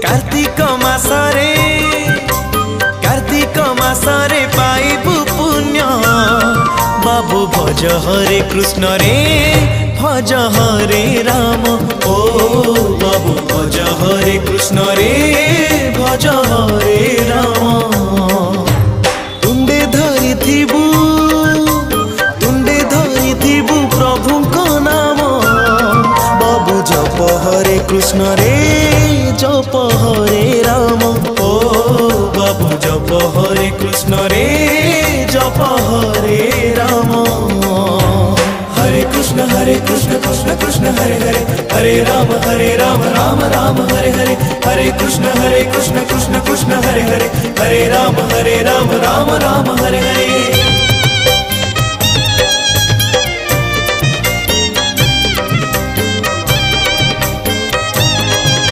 कार्तिक मासरे पाइबु पुण्य बाबू भज हरे कृष्ण रे भज हरे राम ओ बाबू भज हरे कृष्ण रे भज हरे राम। तुंडे धरी थिबु प्रभु को नाम बाबू जप हरे कृष्ण रे जप हरे राम ओ बाबू जप हरे कृष्ण रे जप हरे राम। हरे कृष्ण कृष्ण कृष्ण हरे हरे हरे राम राम राम हरे हरे। हरे कृष्ण कृष्ण कृष्ण हरे हरे हरे राम राम राम हरे हरे।